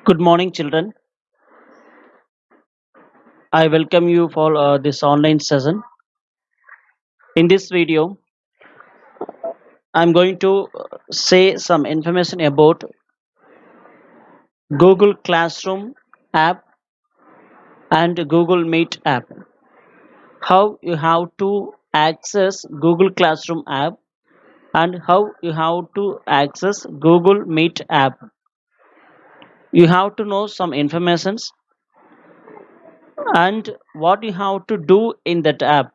Good morning, children. I welcome you for this online session. In this video, I'm going to say some information about Google Classroom app and Google Meet app. How you have to access Google Classroom app and how you have to access Google Meet app. You have to know some informations and what you have to do in that app.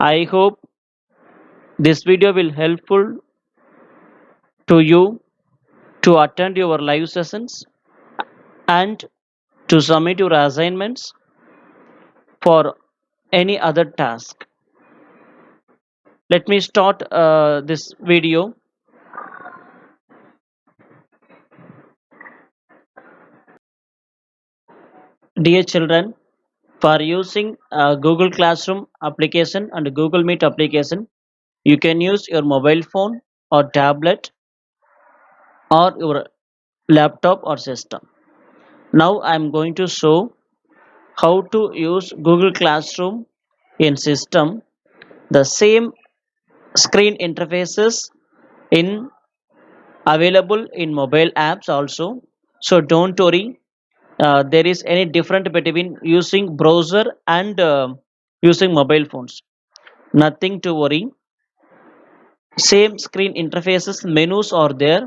I hope this video will helpful to you to attend your live sessions and to submit your assignments for any other task. Let me start this video. Dear children, for using Google Classroom application and Google Meet application, you can use your mobile phone or tablet or your laptop or system. Now I am going to show how to use Google Classroom in system. The same screen interfaces in available in mobile apps also, so don't worry. There is any different between using browser and using mobile phones, nothing to worry. Same screen interfaces, menus are there.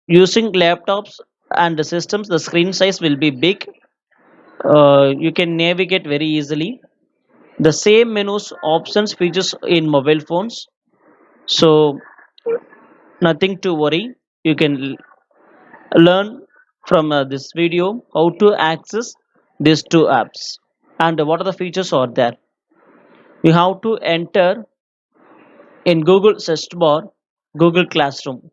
Using laptops and the systems, the screen size will be big. You can navigate very easily. The same menus, options, features in mobile phones, so nothing to worry. You can learn from this video how to access these two apps and what are the features are there. You have to enter in Google search bar Google Classroom.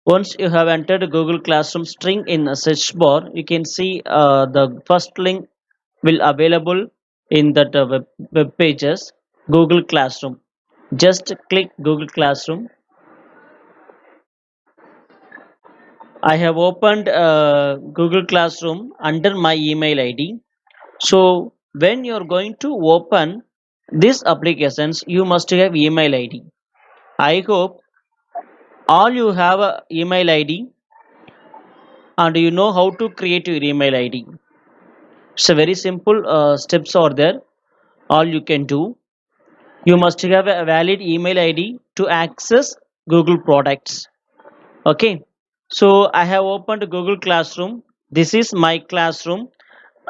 Once you have entered Google Classroom string in a search bar, you can see the first link will available in that web pages. Google Classroom, just click Google Classroom. I have opened Google Classroom under my email ID. So when you're going to open these applications, you must have email ID. I hope all you have a email ID and you know how to create your email ID. It's a very simple steps are there. All you can do, you must have a valid email ID to access Google products. Okay. So I have opened Google Classroom. This is my classroom.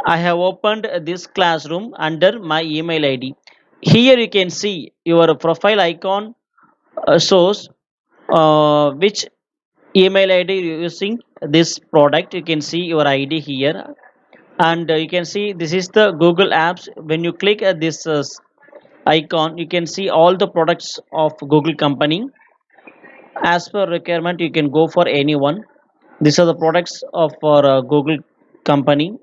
I have opened this classroom under my email ID. Here you can see your profile icon shows which email ID you're using this product. You can see your ID here, and you can see this is the Google Apps. When you click at this icon, you can see all the products of Google company. As per requirement, you can go for any one. These are the products of for Google company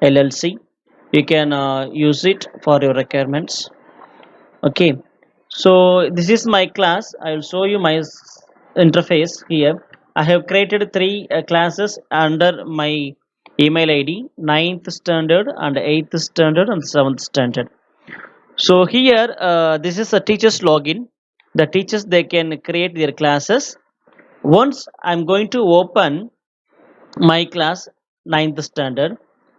LLC. You can use it for your requirements. Okay, so this is my class. I will show you my interface here. I have created three classes under my email ID: ninth standard and 8th standard and 7th standard. So here this is a teacher's login. The teachers, they can create their classes. Once I'm going to open my class, ninth standard,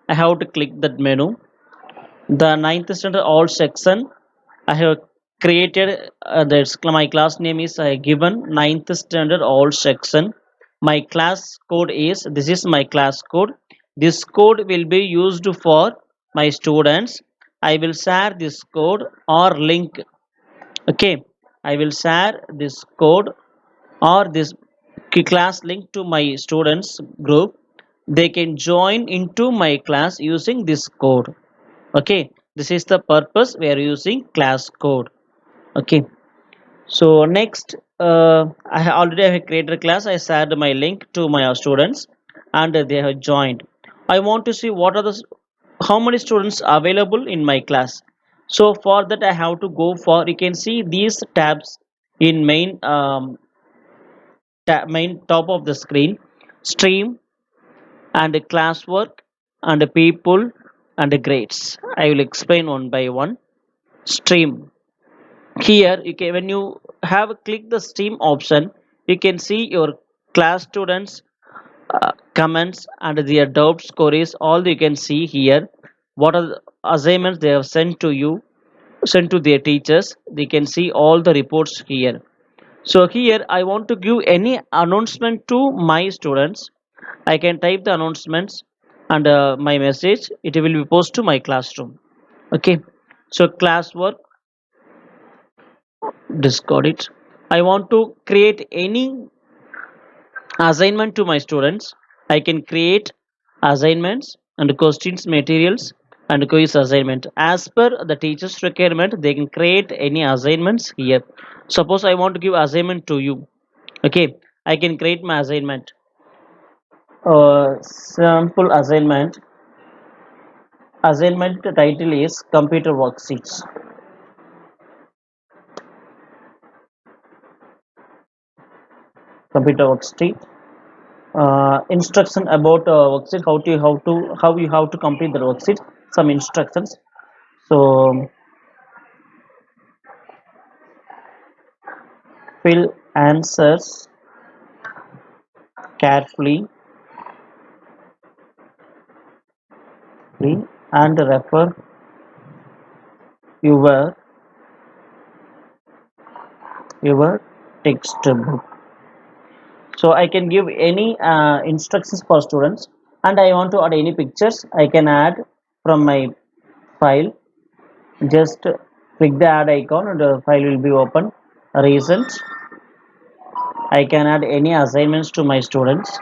I have to click that menu. The ninth standard all section I have created. That's my class name is given ninth standard all section. My class code is, this is my class code. This code will be used for my students. I will share this code or link. Okay, I will share this code or this class link to my students group. They can join into my class using this code. Okay, this is the purpose we are using class code. Okay, so next, I already have created a class. I shared my link to my students and they have joined. I want to see what are the how many students are available in my class. So for that I have to go for, you can see these tabs in main main top of the screen. stream and classwork and people and grades. I will explain one by one. Stream. Here you can, when you have clicked the stream option, you can see your class students comments and their doubts queries, all you can see here. What are the assignments they have sent to you, sent to their teachers, they can see all the reports here. So here I want to give any announcement to my students. I can type the announcements and my message, it will be posted to my classroom. Okay, so classwork, discard it. I want to create any assignment to my students. I can create assignments and questions materials and quiz assignment as per the teacher's requirement. They can create any assignments here. Suppose I want to give assignment to you. Okay, I can create my assignment. Sample assignment title is computer worksheets. Computer worksheet. Instruction about worksheet, how you have to complete the worksheet, some instructions. So fill answers carefully and refer your your textbook. So I can give any instructions for students, and I want to add any pictures, I can add from my file. Just click the add icon and the file will be open. Recent, I can add any assignments to my students.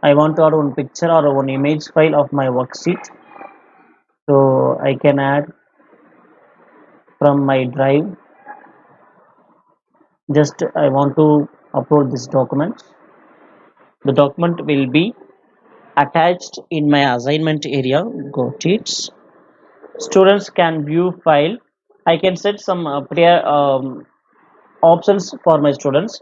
I want to add one picture or one image file of my worksheet, so I can add from my drive. Just I want to upload this document. The document will be attached in my assignment area. Got it. Students can view file. I can set some prior options for my students.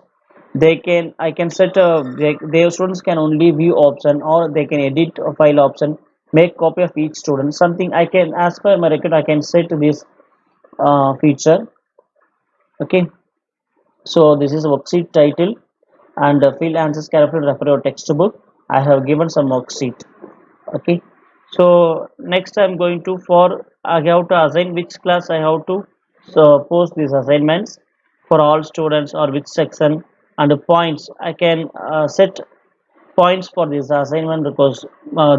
They can, I can set their students can only view option, or they can edit a file option, make copy of each student, something I can, as per my record, I can set this feature. Okay, so this is worksheet title and field answers carefully, refer your textbook. I have given some worksheet. Okay, so next I'm going to, for I have to assign which class I have to so post these assignments for all students, or which section, and the points I can set points for this assignment, because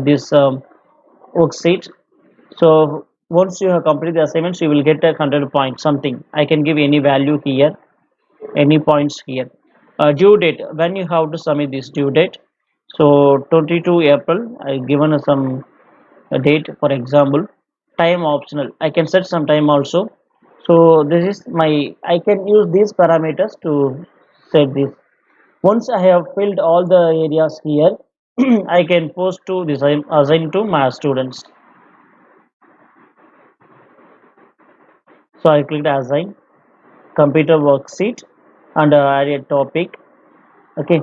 this worksheet. So once you have completed the assignments, you will get a 100 points, something I can give any value here, any points here. Due date, when you have to submit this due date. So 22 April I given some date, for example. Time optional, I can set some time also. So this is my, I can use these parameters to set this. Once I have filled all the areas here, I can post to design assign to my students. So I clicked assign computer worksheet and add a topic. Okay,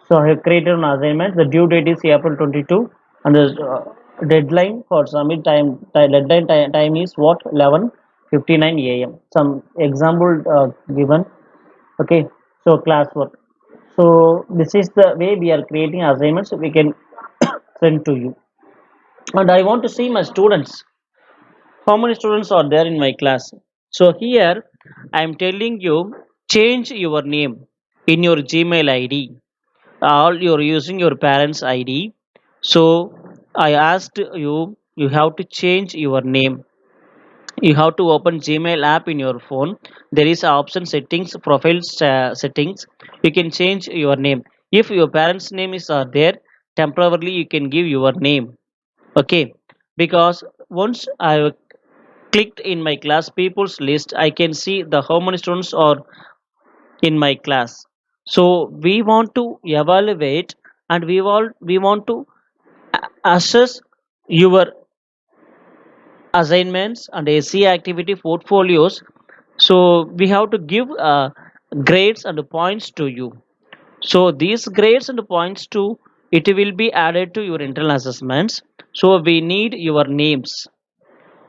so I have created an assignment. The due date is April 22, and the deadline for submit deadline time is what, 11:59 a.m. Some example given. Okay, so classwork. So this is the way we are creating assignments. We can send to you, and I want to see my students. How many students are there in my class? So here I am telling you, change your name in your Gmail ID. All you're using your parents' ID. So I asked you, you have to change your name. You have to open Gmail app in your phone. There is a option settings, profile settings. You can change your name. If your parents' name is there, temporarily you can give your name. Okay, because once I clicked in my class people's list, I can see the how many students are in my class. So we want to evaluate, and we want to assess your assignments and AC activity portfolios. So we have to give grades and points to you. So these grades and points to it will be added to your internal assessments. So we need your names.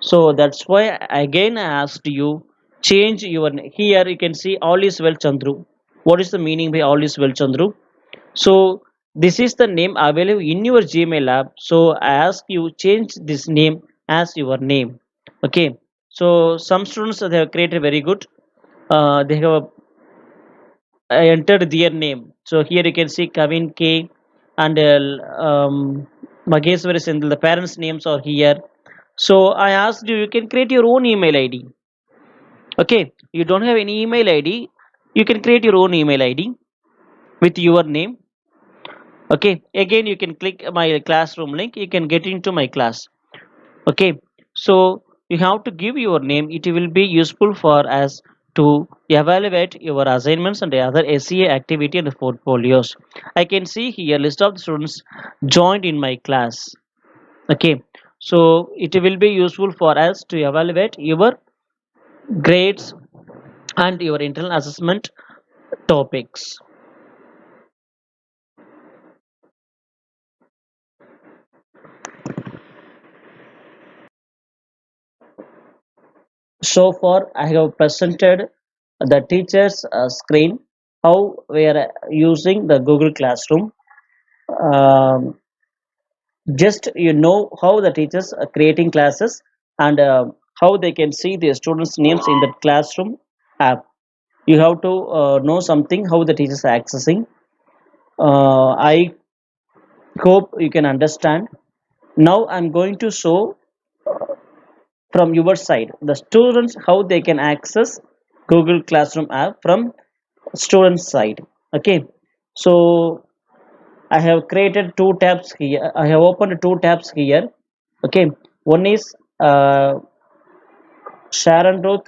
So that's why again I asked you change your here you can see all is well Chandru. What is the meaning by all is well Chandru? So this is the name available in your Gmail app. So I ask you change this name as your name. Okay. So some students they have created very good. They have entered their name. So here you can see Kavin K and Mageshwar Sindhal. The parents' names are here. So I asked you, you can create your own email ID. Okay, you don't have any email ID, you can create your own email ID with your name. Okay, again you can click my classroom link. You can get into my class. Okay, so you have to give your name. It will be useful for us to evaluate your assignments and the other SEA activity and portfolios. I can see here list of the students joined in my class. Okay, so it will be useful for us to evaluate your grades and your internal assessment topics. So far, I have presented the teacher's screen, how we are using the Google Classroom. Um, just you know how the teachers are creating classes and how they can see their students' names in the classroom app. You have to know something how the teachers are accessing. I hope you can understand. Now I'm going to show from your side the students how they can access Google Classroom app from student side. Okay, so I have created two tabs here. I have opened two tabs here. Okay, one is Sharon Ruth.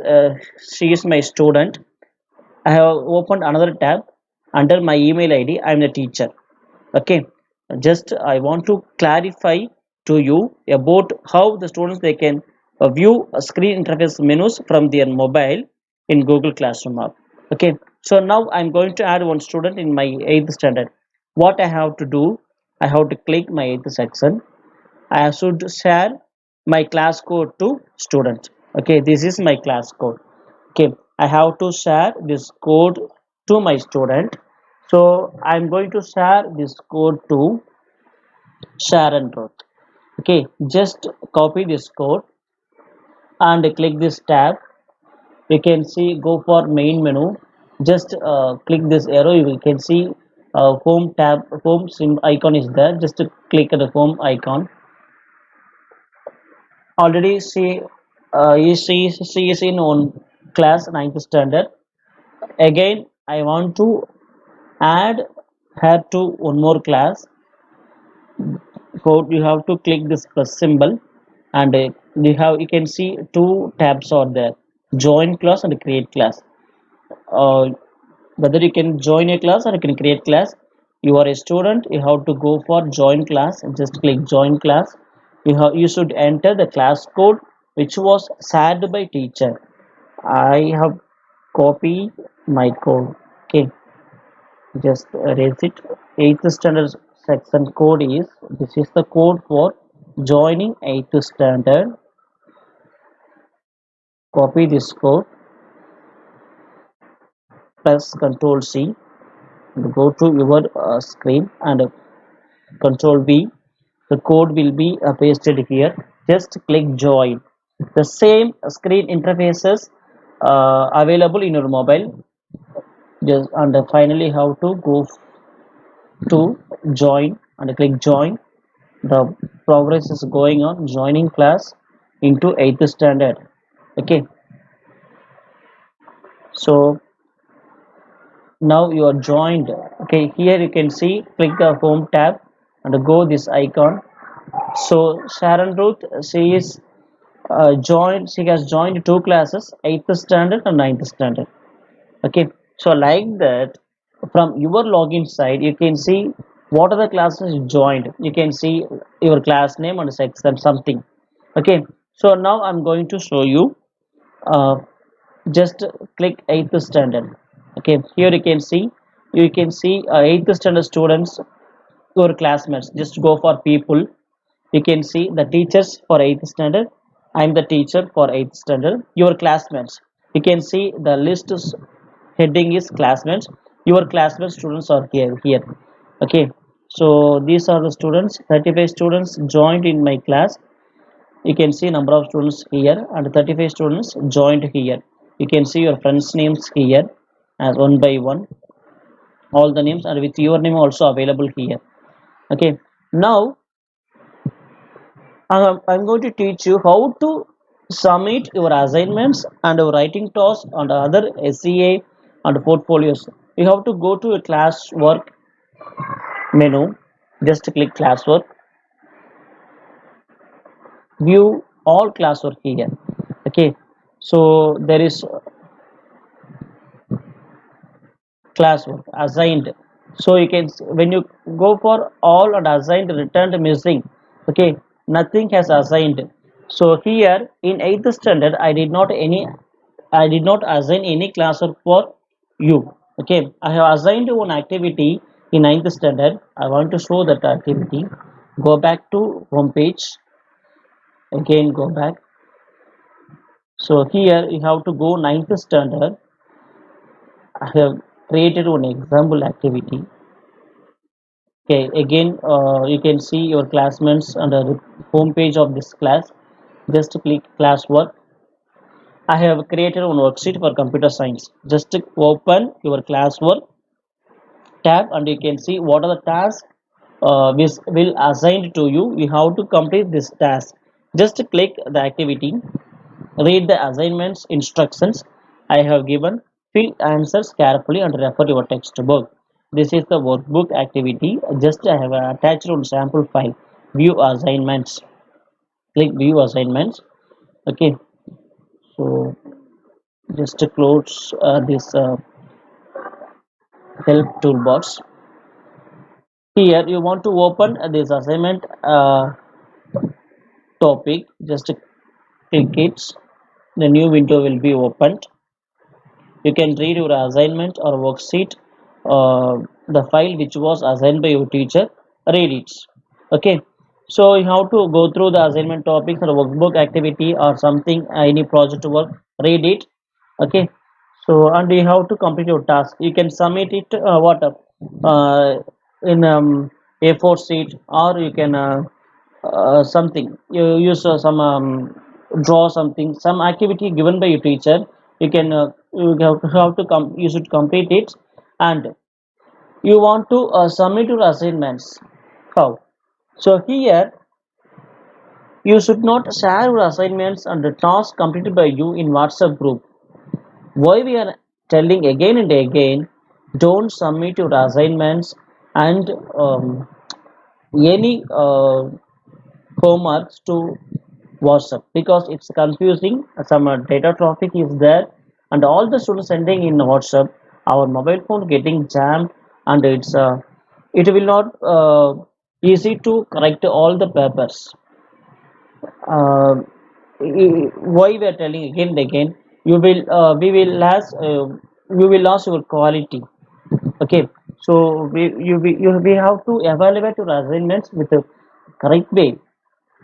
She is my student. I have opened another tab under my email ID. I'm the teacher. Okay, just I want to clarify to you about how the students they can view screen interface menus from their mobile in Google Classroom app. Okay, so now I'm going to add one student in my 8th standard. What I have to do, I have to click my 8th section. I should share my class code to student. Okay, this is my class code. Okay, I have to share this code to my student. So I'm going to share this code to Sharon Roth. Okay, just copy this code and click this tab. You can see go for main menu. Just click this arrow. You can see home tab, home sim icon is there. Just to click the home icon. Already she is in on class 9th standard. Again I want to add her to one more class. So you have to click this plus symbol and you can see two tabs are there, join class and create class. uh, Whether you can join a class or you can create class, you are a student, you have to go for join class and just click join class. You should enter the class code which was shared by teacher. I have copied my code. Okay, just erase it. 8th standard section code is this is the code for joining 8th standard. Copy this code, press Control C, and go to your screen and Control V. The code will be pasted here. Just click join. The same screen interfaces available in your mobile. Just and finally how to go to join and click join. The progress is going on joining class into 8th standard. Okay, so now you are joined. Okay, here you can see click the home tab and go this icon. So Sharon Ruth, she is joined. She has joined two classes, 8th standard and 9th standard. Okay, so like that from your login side you can see what are the classes you joined. You can see your class name and section something. Okay, so now I'm going to show you. uh, just click 8th standard. Okay, here you can see 8th standard students, your classmates. Just go for people. You can see the teachers for 8th standard. I'm the teacher for 8th standard. Your classmates, you can see the list is heading is classmates. Your classmates students are here. Okay, so these are the students. 35 students joined in my class. You can see number of students here, and 35 students joined here. You can see your friends names here as one by one, all the names, and with your name also available here. Okay, now I'm going to teach you how to submit your assignments and your writing tasks and other SEA and portfolios. You have to go to a classwork menu. Just click classwork, view all classwork here. Okay, so there is classwork assigned. So you can, when you go for all and assigned returned missing. Okay, nothing has assigned. So here in 8th standard I did not assign any classwork for you. Okay, I have assigned one activity in 9th standard. I want to show that activity. Go back to home page. Again go back. So here you have to go 9th standard. I have created one example activity. Okay, again, you can see your classmates under the home page of this class. Just click classwork. I have created one worksheet for computer science. Just open your classwork tab and you can see what are the tasks which will assigned to you. You have to complete this task. Just click the activity, read the assignments instructions I have given, fill answers carefully and refer your textbook. This is the workbook activity. Just I have attached one sample file. View assignments. Click view assignments. Okay, so just to close this help toolbox. Here you want to open this assignment topic. Just click it. The new window will be opened. You can read your assignment or worksheet, the file which was assigned by your teacher. Read it. Okay. So you have to go through the assignment topics or workbook activity or something, any project work. Read it. Okay. So and you have to complete your task. You can submit it in A4 sheet, or you can something you use some draw something, some activity given by your teacher. You can have to come, you should complete it. And you want to submit your assignments. How? So here you should not share your assignments and the tasks completed by you in WhatsApp group. Why we are telling again and again, don't submit your assignments and any homeworks to WhatsApp, because it's confusing. Some data traffic is there, and all the students sending in WhatsApp, our mobile phone getting jammed, and it will not easy to correct all the papers. Uh, why we are telling again and again, you will we will lose your quality. Okay, so we have to evaluate your assignments with a correct way.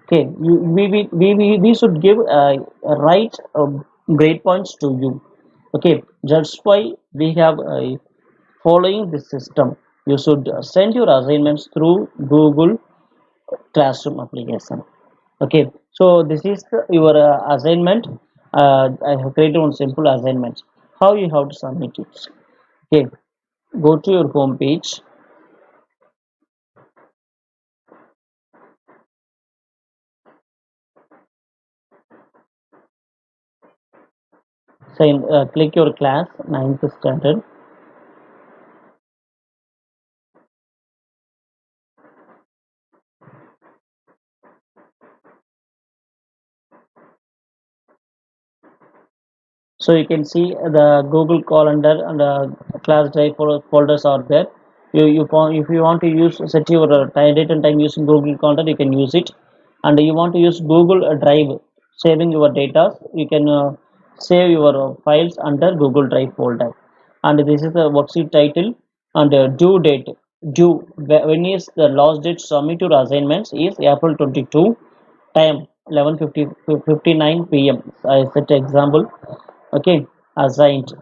Okay, we should give right grade points to you. Okay, that's why we have following this system. You should send your assignments through Google Classroom application. Okay, so this is your assignment. I have created one simple assignment. How you have to submit it? Okay, go to your home page. Sign, click your class 9th standard. So you can see the Google Calendar and class drive folders are there. If you want to use set your date and time using Google Calendar, you can use it. And you want to use Google Drive, saving your data, you can save your files under Google Drive folder. and this is the worksheet title and due date. Due when is the last date to submit your assignments is April 22. Time 11:59 p.m. I set example. Okay, assigned.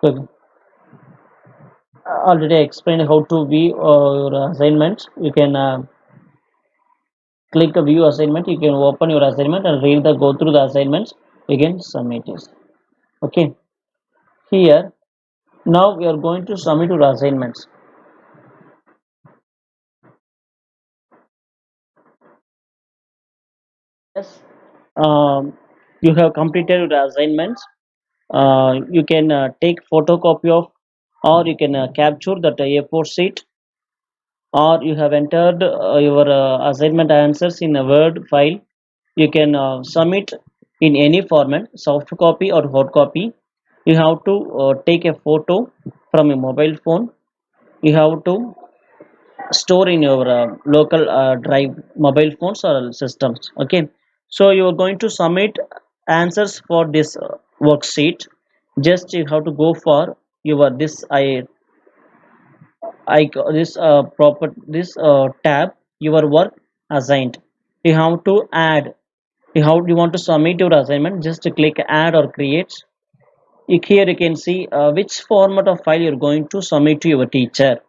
So already I explained how to view your assignments. You can click a view assignment. You can open your assignment and read the go through the assignments. You can submit it. Okay, here now we are going to submit your assignments. Yes, you have completed your assignments. You can take photocopy of, or you can capture that A4 sheet, or you have entered your assignment answers in a Word file. You can submit in any format, soft copy or hard copy. You have to take a photo from a mobile phone. You have to store in your local drive, mobile phones or systems. Okay, so you are going to submit answers for this worksheet. Just you have to go for your this I this proper this tab, your work assigned. You have to add, you want to submit your assignment, just click add or create. Here you can see which format of file you're going to submit to your teacher,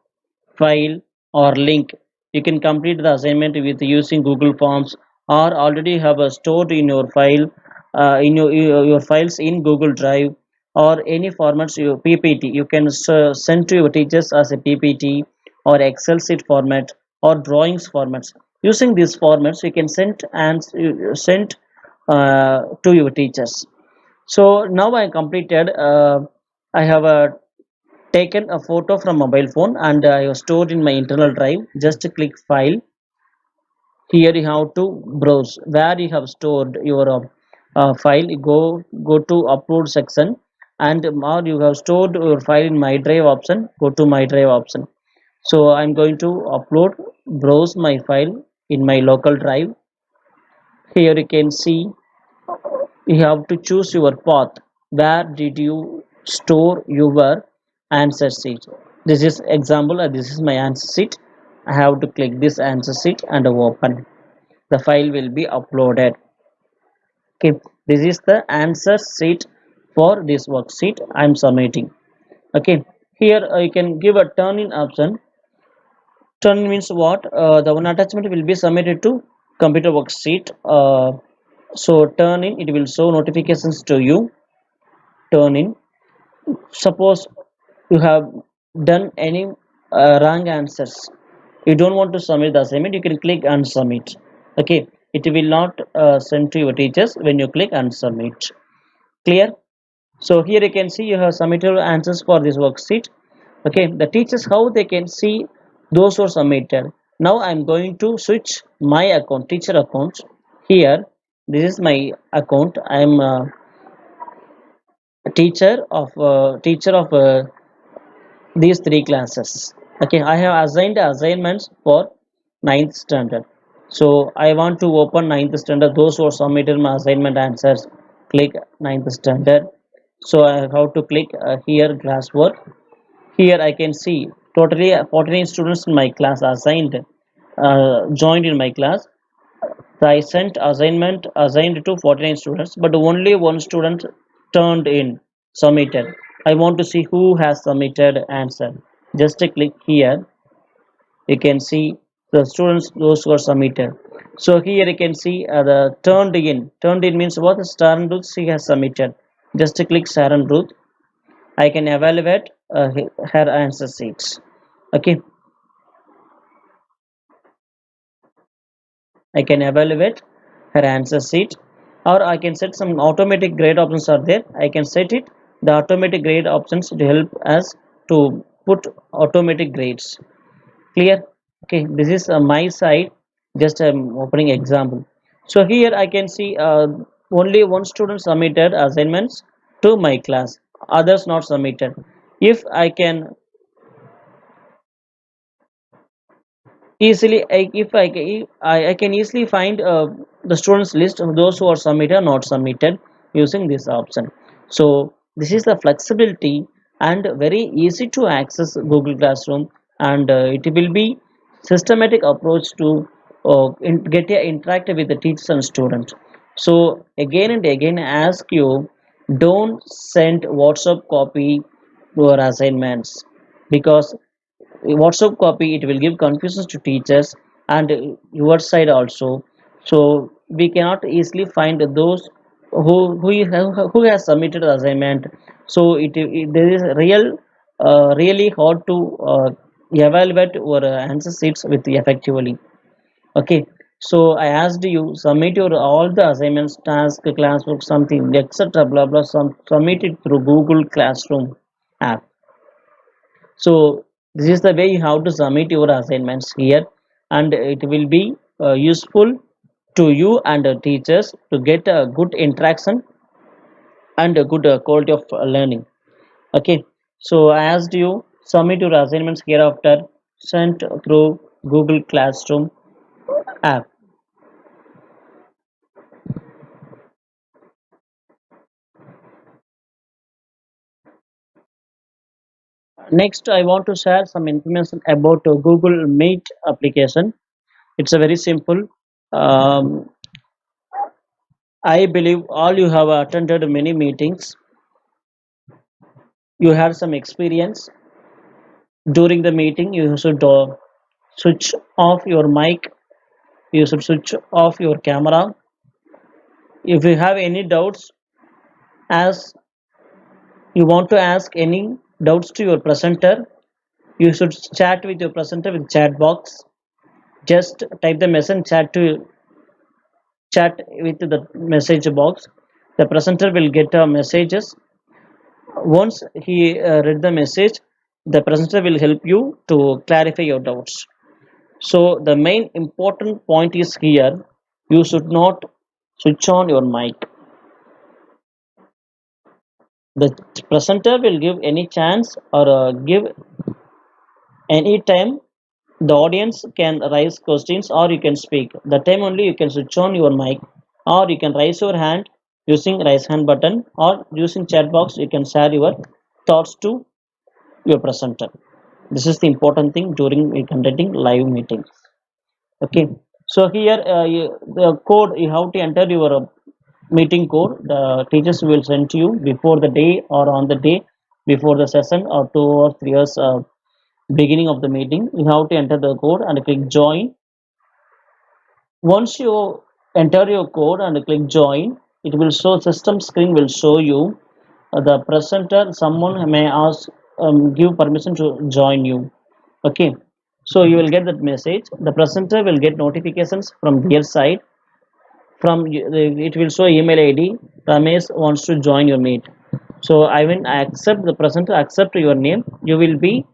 file or link. You can complete the assignment with using Google Forms, or already have stored in your file, in your files in Google Drive, or any formats. Your PPT you can send to your teachers as a PPT or Excel sheet format or drawings formats. Using these formats you can send and send to your teachers. So now I completed, I have taken a photo from mobile phone and I have stored in my internal drive. Just click file. Here you have to browse where you have stored your file. Go to upload section, and or you have stored your file in my drive option, go to my drive option. So I'm going to upload, browse my file in my local drive. Here you can see you have to choose your path. Where did you store your answer sheet? This is example, this is my answer sheet. I have to click this answer sheet and open. The file will be uploaded. Okay, this is the answer sheet for this worksheet I'm submitting. Okay, here you can give a turn in option. Turn in means what? The one attachment will be submitted to computer worksheet. So turn in, it will show notifications to you. Turn in, suppose you have done any wrong answers, you don't want to submit the assignment, you can click unsubmit. Okay, it will not send to your teachers when you click unsubmit. Clear? So here you can see you have submitted answers for this worksheet. Okay, the teachers how they can see those who are submitted. Now I'm going to switch my account, teacher account. Here this is my account. I am a teacher of these three classes. Okay, I have assigned assignments for ninth standard. So I want to open ninth standard. Those who submitted my assignment answers, click ninth standard. So I have to click here classwork. Here I can see totally 49 students in my class assigned, joined in my class. So I sent assignment assigned to 49 students, but only one student turned in, submitted. I want to see who has submitted answer. Just click here. You can see the students those who are submitted. So here you can see the turned in. Turned in means what? Sharon Ruth, she has submitted. Just click Sharon Ruth. I can evaluate her answer sheets. Okay, I can evaluate her answer sheet, or I can set some automatic grade options are there. I can set it the automatic grade options to help us to put automatic grades. Clear? Okay, this is my side. Just I'm opening example. So here I can see only one student submitted assignments to my class, others not submitted. If I can easily if I can easily find the students list of those who are submitted or not submitted using this option. So this is the flexibility and very easy to access Google Classroom, and it will be systematic approach to get interact with the teachers and students. So again and again I ask you, don't send WhatsApp copy to your assignments, because WhatsApp copy it will give confusions to teachers and your side also. So we cannot easily find those who has submitted the assignment. So there is really hard to evaluate our answer sheets with effectively. Okay. So I asked you submit your all the assignments, task, classwork, something, etc. Blah blah. Submit it through Google Classroom app. So this is the way you have to submit your assignments here, and it will be useful to you and teachers to get a good interaction and a good quality of learning. Okay. So I asked you submit your assignments hereafter sent through Google Classroom app. Next I want to share some information about Google Meet application. It's a very simple. um, I believe all you have attended many meetings. You had some experience. During the meeting you should switch off your mic, you should switch off your camera. If you have any doubts, as you want to ask any doubts to your presenter, you should chat with your presenter with chat box. Just type the message chat with the message box. The presenter will get messages. Once he read the message, the presenter will help you to clarify your doubts. So the main important point is here, you should not switch on your mic. The presenter will give any chance or give any time the audience can raise questions or you can speak. The time only you can switch on your mic, or you can raise your hand using raise hand button, or using chat box you can share your thoughts to your presenter. This is the important thing during conducting live meetings. Okay. So here the code you have to enter your meeting code. The teachers will send to you before the day or on the day before the session or 2 or 3 years beginning of the meeting. You have to enter the code and click join. Once you enter your code and click join, it will show system screen will show you the presenter. Someone may ask give permission to join you. Okay. So you will get that message. The presenter will get notifications from their side. From it will show email ID, Ramesh wants to join your meet. So I will accept the presenter accept your name, you will be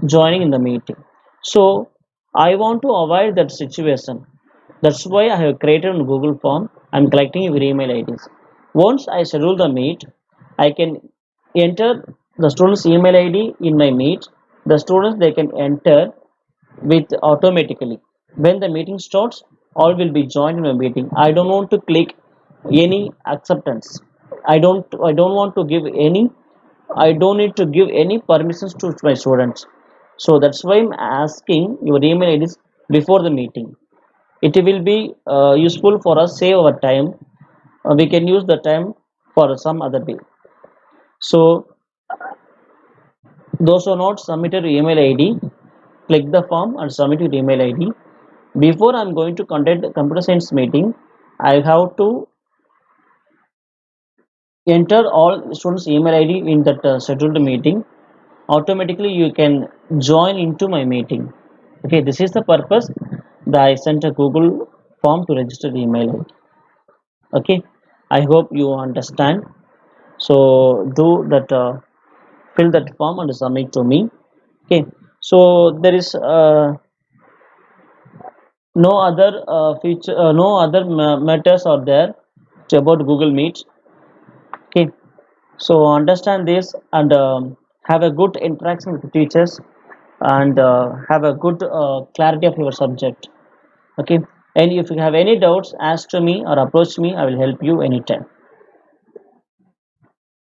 joining in the meeting. So I want to avoid that situation. That's why I have created a Google form. I'm collecting your email IDs. Once I schedule the meet, I can enter the students email ID in my meet. The students they can enter with automatically. When the meeting starts, all will be joined in a meeting. I don't want to click any acceptance. I don't want to give any. I don't need to give any permissions to my students. So that's why I'm asking your email IDs before the meeting. It will be useful for us save our time. We can use the time for some other day. So those who are not submitted email ID, click the form and submit your email ID. Before I'm going to conduct a computer science meeting, I have to enter all students email ID in that scheduled meeting. Automatically you can join into my meeting. Okay, this is the purpose that I sent a Google form to register the email ID. Okay, I hope you understand. So do that, fill that form and submit to me. Okay. So there is no other feature, no other matters are there about Google Meet. Okay. So understand this and have a good interaction with the teachers, and have a good clarity of your subject. Okay. And if you have any doubts, ask to me or approach me. I will help you anytime.